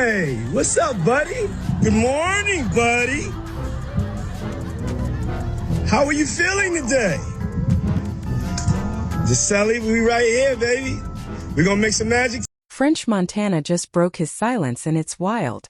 Hey, what's up, buddy? Good morning, buddy. How are you feeling today? Giselle, we right here, baby. We're gonna make some magic. French Montana just broke his silence and it's wild.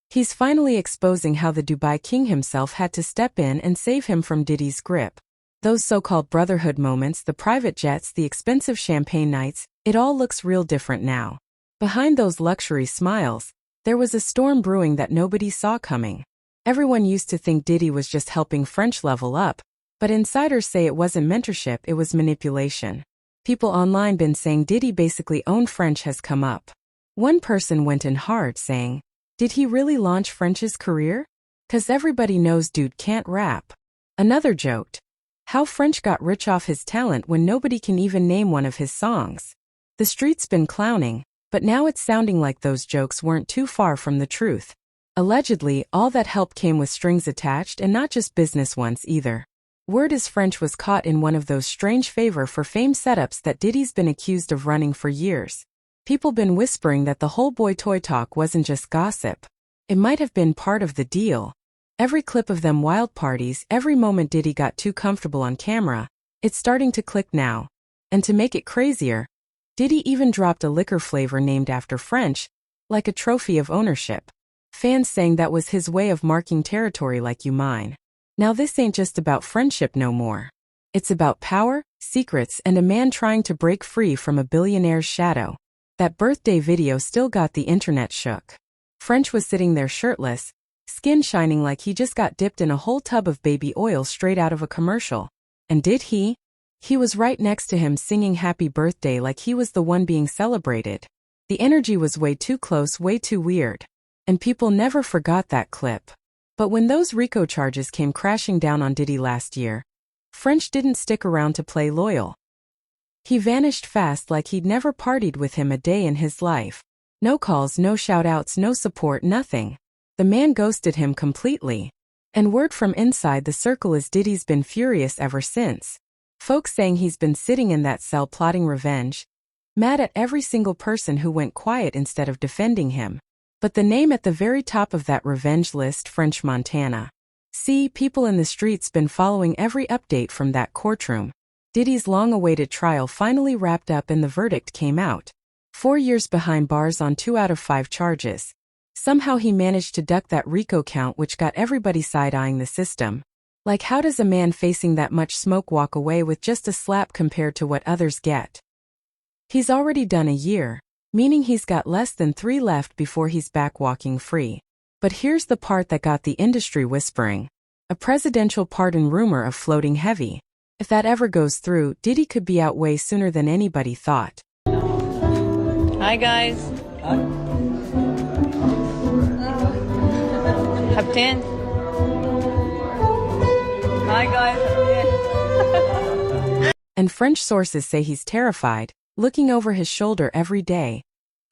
He's finally exposing how the Dubai king himself had to step in and save him from Diddy's grip. Those so-called brotherhood moments, the private jets, the expensive champagne nights, it all looks real different now. Behind those luxury smiles, there was a storm brewing that nobody saw coming. Everyone used to think Diddy was just helping French level up, but insiders say it wasn't mentorship, it was manipulation. People online been saying Diddy basically owned French has come up. One person went in hard saying, did he really launch French's career? 'Cause everybody knows dude can't rap. Another joked, how French got rich off his talent when nobody can even name one of his songs. The street's been clowning, but now it's sounding like those jokes weren't too far from the truth. Allegedly, all that help came with strings attached and not just business ones either. Word is French was caught in one of those strange favor for fame setups that Diddy's been accused of running for years. People been whispering that the whole boy toy talk wasn't just gossip. It might have been part of the deal. Every clip of them wild parties, every moment Diddy got too comfortable on camera, it's starting to click now. And to make it crazier, Diddy even dropped a liquor flavor named after French, like a trophy of ownership. Fans saying that was his way of marking territory like you mine. Now this ain't just about friendship no more. It's about power, secrets, and a man trying to break free from a billionaire's shadow. That birthday video still got the internet shook. French was sitting there shirtless, skin shining like he just got dipped in a whole tub of baby oil straight out of a commercial. And did he? He was right next to him singing happy birthday like he was the one being celebrated. The energy was way too close, way too weird. And people never forgot that clip. But when those RICO charges came crashing down on Diddy last year, French didn't stick around to play loyal. He vanished fast like he'd never partied with him a day in his life. No calls, no shout-outs, no support, nothing. The man ghosted him completely. And word from inside the circle is Diddy's been furious ever since. Folks saying he's been sitting in that cell plotting revenge, mad at every single person who went quiet instead of defending him. But the name at the very top of that revenge list, French Montana. See, people in the streets been following every update from that courtroom. Diddy's long-awaited trial finally wrapped up and the verdict came out. 4 years behind bars on 2 out of 5 charges. Somehow he managed to duck that RICO count which got everybody side-eyeing the system. Like how does a man facing that much smoke walk away with just a slap compared to what others get? He's already done a year, meaning he's got less than 3 left before he's back walking free. But here's the part that got the industry whispering. A presidential pardon rumor of floating heavy. If that ever goes through, Diddy could be out way sooner than anybody thought. Hi guys. Have 10. Hi guys. And French sources say he's terrified, looking over his shoulder every day.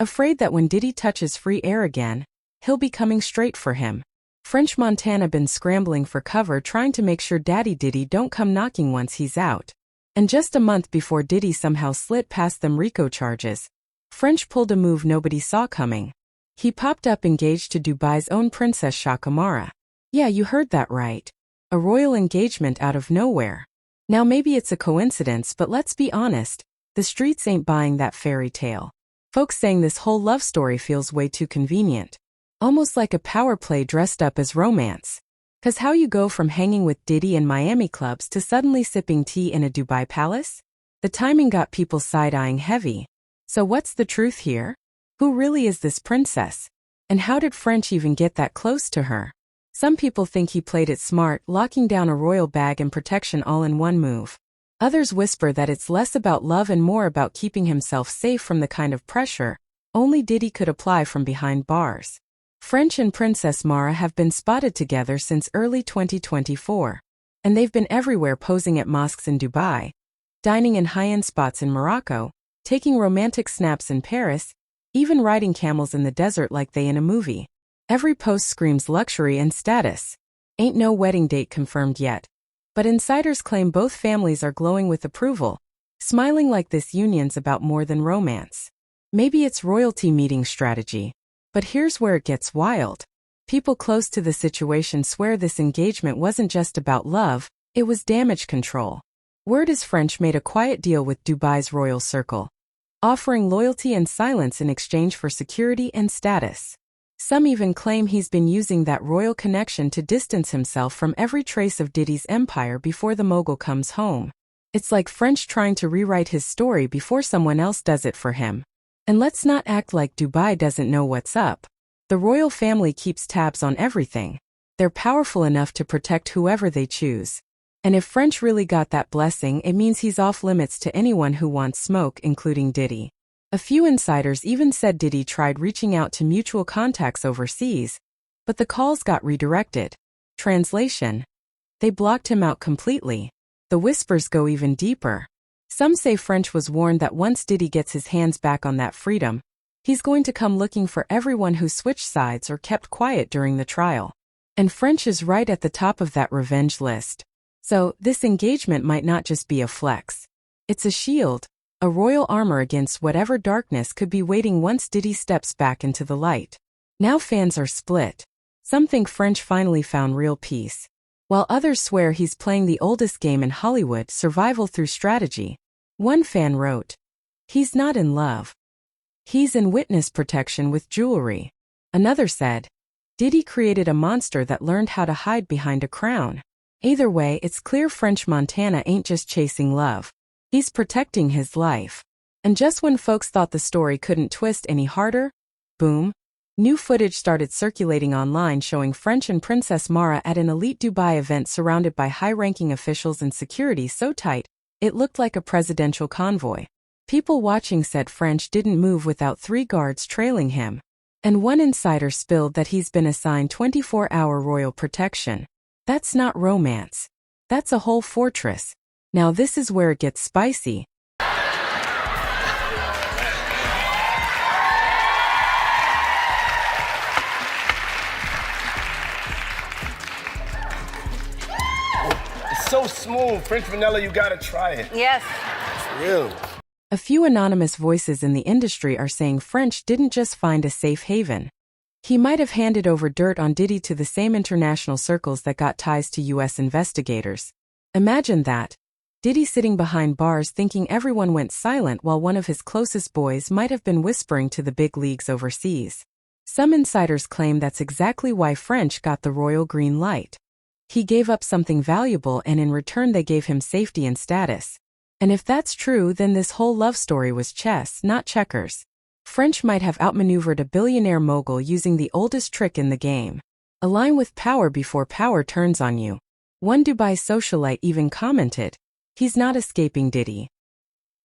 Afraid that when Diddy touches free air again, he'll be coming straight for him. French Montana been scrambling for cover trying to make sure Daddy Diddy don't come knocking once he's out. And just a month before Diddy somehow slid past them RICO charges, French pulled a move nobody saw coming. He popped up engaged to Dubai's own Princess Shakamara. Yeah, you heard that right. A royal engagement out of nowhere. Now maybe it's a coincidence, but let's be honest, the streets ain't buying that fairy tale. Folks saying this whole love story feels way too convenient. Almost like a power play dressed up as romance. 'Cause how you go from hanging with Diddy in Miami clubs to suddenly sipping tea in a Dubai palace? The timing got people side-eyeing heavy. So what's the truth here? Who really is this princess? And how did French even get that close to her? Some people think he played it smart, locking down a royal bag and protection all in one move. Others whisper that it's less about love and more about keeping himself safe from the kind of pressure only Diddy could apply from behind bars. French and Princess Mara have been spotted together since early 2024. And they've been everywhere posing at mosques in Dubai, dining in high-end spots in Morocco, taking romantic snaps in Paris, even riding camels in the desert like they in a movie. Every post screams luxury and status. Ain't no wedding date confirmed yet. But insiders claim both families are glowing with approval, smiling like this union's about more than romance. Maybe it's royalty meeting strategy. But here's where it gets wild. People close to the situation swear this engagement wasn't just about love, it was damage control. Word is French made a quiet deal with Dubai's royal circle, offering loyalty and silence in exchange for security and status. Some even claim he's been using that royal connection to distance himself from every trace of Diddy's empire before the mogul comes home. It's like French trying to rewrite his story before someone else does it for him. And let's not act like Dubai doesn't know what's up. The royal family keeps tabs on everything. They're powerful enough to protect whoever they choose. And if French really got that blessing, it means he's off limits to anyone who wants smoke, including Diddy. A few insiders even said Diddy tried reaching out to mutual contacts overseas, but the calls got redirected. Translation: they blocked him out completely. The whispers go even deeper. Some say French was warned that once Diddy gets his hands back on that freedom, he's going to come looking for everyone who switched sides or kept quiet during the trial. And French is right at the top of that revenge list. So, this engagement might not just be a flex. It's a shield, a royal armor against whatever darkness could be waiting once Diddy steps back into the light. Now fans are split. Some think French finally found real peace, while others swear he's playing the oldest game in Hollywood, survival through strategy. One fan wrote, "He's not in love. He's in witness protection with jewelry." Another said, "Diddy created a monster that learned how to hide behind a crown." Either way, it's clear French Montana ain't just chasing love. He's protecting his life. And just when folks thought the story couldn't twist any harder, boom, new footage started circulating online showing French and Princess Mara at an elite Dubai event surrounded by high-ranking officials and security so tight, it looked like a presidential convoy. People watching said French didn't move without 3 guards trailing him. And one insider spilled that he's been assigned 24-hour royal protection. That's not romance. That's a whole fortress. Now this is where it gets spicy. It's so smooth. French vanilla, you gotta try it. Yes. It's real. A few anonymous voices in the industry are saying French didn't just find a safe haven. He might have handed over dirt on Diddy to the same international circles that got ties to US investigators. Imagine that. Diddy sitting behind bars thinking everyone went silent while one of his closest boys might have been whispering to the big leagues overseas. Some insiders claim that's exactly why French got the royal green light. He gave up something valuable and in return they gave him safety and status. And if that's true, then this whole love story was chess, not checkers. French might have outmaneuvered a billionaire mogul using the oldest trick in the game. Align with power before power turns on you. One Dubai socialite even commented, "He's not escaping Diddy.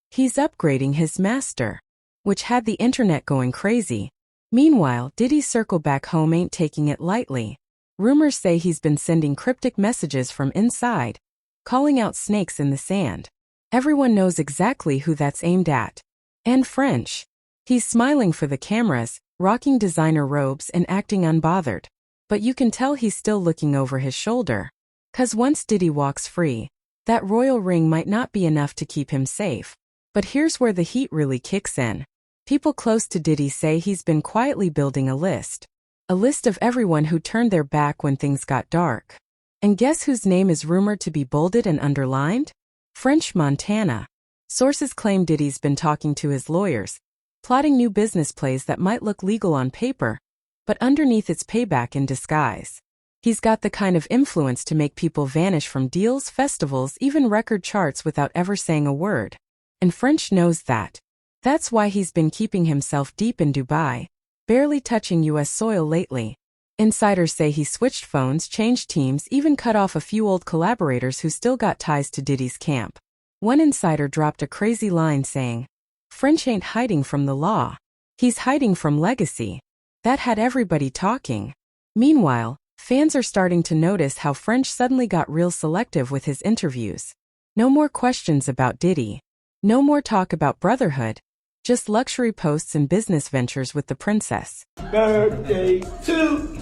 He's upgrading his master," which had the internet going crazy. Meanwhile, Diddy's circle back home ain't taking it lightly. Rumors say he's been sending cryptic messages from inside, calling out snakes in the sand. Everyone knows exactly who that's aimed at. And French. He's smiling for the cameras, rocking designer robes and acting unbothered. But you can tell he's still looking over his shoulder. 'Cause once Diddy walks free, that royal ring might not be enough to keep him safe. But here's where the heat really kicks in. People close to Diddy say he's been quietly building a list. A list of everyone who turned their back when things got dark. And guess whose name is rumored to be bolded and underlined? French Montana. Sources claim Diddy's been talking to his lawyers, plotting new business plays that might look legal on paper, but underneath it's payback in disguise. He's got the kind of influence to make people vanish from deals, festivals, even record charts without ever saying a word. And French knows that. That's why he's been keeping himself deep in Dubai, barely touching US soil lately. Insiders say he switched phones, changed teams, even cut off a few old collaborators who still got ties to Diddy's camp. One insider dropped a crazy line saying, "French ain't hiding from the law. He's hiding from legacy." That had everybody talking. Meanwhile, fans are starting to notice how French suddenly got real selective with his interviews. No more questions about Diddy. No more talk about brotherhood. Just luxury posts and business ventures with the princess. Birthday to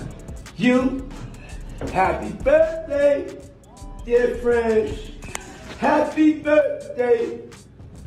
you. Happy birthday, dear French. Happy birthday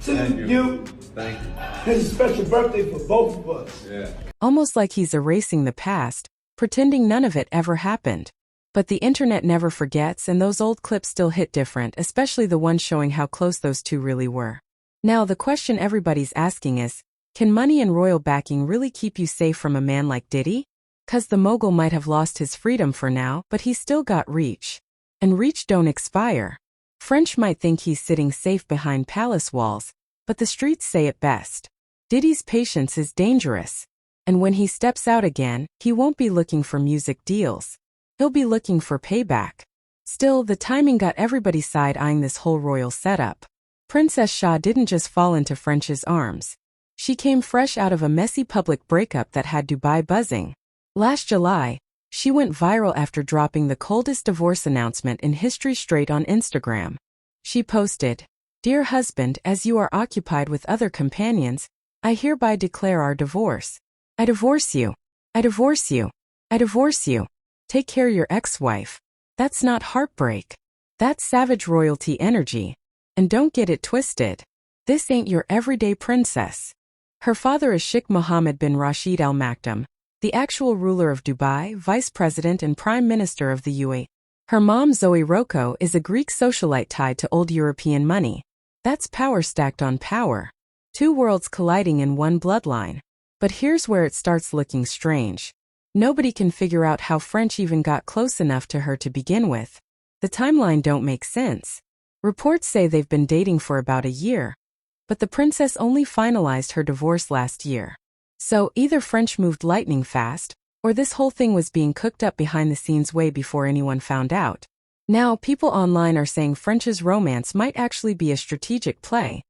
to you. Thank you. It's a special birthday for both of us. Yeah. almost like he's erasing the past, pretending none of it ever happened. But the internet never forgets, and those old clips still hit different, especially the ones showing how close those two really were. Now the question everybody's asking is, can money and royal backing really keep you safe from a man like Diddy? 'Cause the mogul might have lost his freedom for now, but he's still got reach. And reach don't expire. French might think he's sitting safe behind palace walls, but the streets say it best. Diddy's patience is dangerous. And when he steps out again, he won't be looking for music deals. He'll be looking for payback. Still, the timing got everybody side-eyeing this whole royal setup. Princess Shah didn't just fall into French's arms. She came fresh out of a messy public breakup that had Dubai buzzing. Last July, she went viral after dropping the coldest divorce announcement in history straight on Instagram. She posted, "Dear husband, as you are occupied with other companions, I hereby declare our divorce. I divorce you. I divorce you. I divorce you. Take care your ex-wife." That's not heartbreak. That's savage royalty energy. And don't get it twisted. This ain't your everyday princess. Her father is Sheikh Mohammed bin Rashid Al Maktoum, the actual ruler of Dubai, vice president and prime minister of the UAE. Her mom Zoe Rocco is a Greek socialite tied to old European money. That's power stacked on power. Two worlds colliding in one bloodline. But here's where it starts looking strange. Nobody can figure out how French even got close enough to her to begin with. The timeline don't make sense. Reports say they've been dating for about a year. But the princess only finalized her divorce last year. So either French moved lightning fast, or this whole thing was being cooked up behind the scenes way before anyone found out. Now people online are saying French's romance might actually be a strategic play,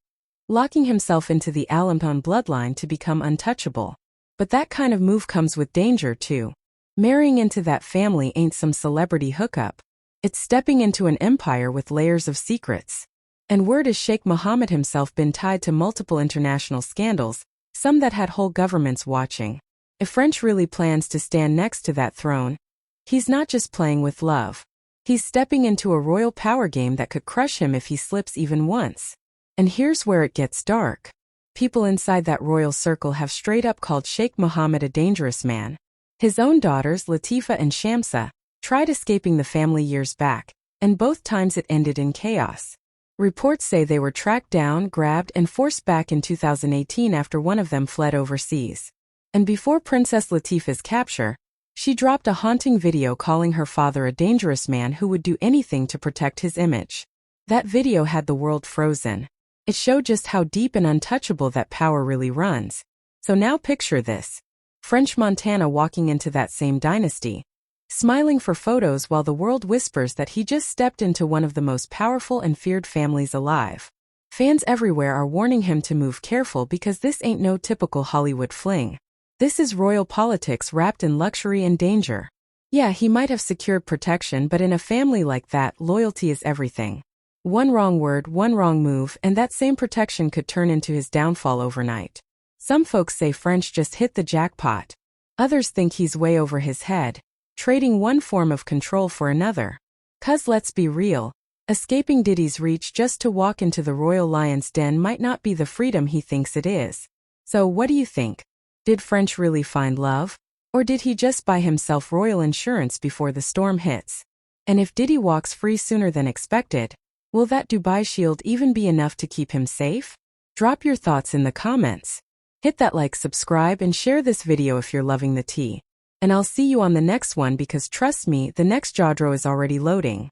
locking himself into the Alampon bloodline to become untouchable. But that kind of move comes with danger too. Marrying into that family ain't some celebrity hookup. It's stepping into an empire with layers of secrets. And word is Sheikh Mohammed himself been tied to multiple international scandals, some that had whole governments watching. If French really plans to stand next to that throne, he's not just playing with love. He's stepping into a royal power game that could crush him if he slips even once. And here's where it gets dark. People inside that royal circle have straight up called Sheikh Mohammed a dangerous man. His own daughters, Latifa and Shamsa, tried escaping the family years back, and both times it ended in chaos. Reports say they were tracked down, grabbed, and forced back in 2018 after one of them fled overseas. And before Princess Latifa's capture, she dropped a haunting video calling her father a dangerous man who would do anything to protect his image. That video had the world frozen. It showed just how deep and untouchable that power really runs. So now picture this. French Montana walking into that same dynasty, smiling for photos while the world whispers that he just stepped into one of the most powerful and feared families alive. Fans everywhere are warning him to move careful because this ain't no typical Hollywood fling. This is royal politics wrapped in luxury and danger. Yeah, he might have secured protection, but in a family like that, loyalty is everything. One wrong word, one wrong move, and that same protection could turn into his downfall overnight. Some folks say French just hit the jackpot. Others think he's way over his head, trading one form of control for another. 'Cause let's be real, escaping Diddy's reach just to walk into the royal lion's den might not be the freedom he thinks it is. So what do you think? Did French really find love? Or did he just buy himself royal insurance before the storm hits? And if Diddy walks free sooner than expected, will that Dubai shield even be enough to keep him safe? Drop your thoughts in the comments. Hit that like, subscribe, and share this video if you're loving the tea. And I'll see you on the next one because trust me, the next jaw draw is already loading.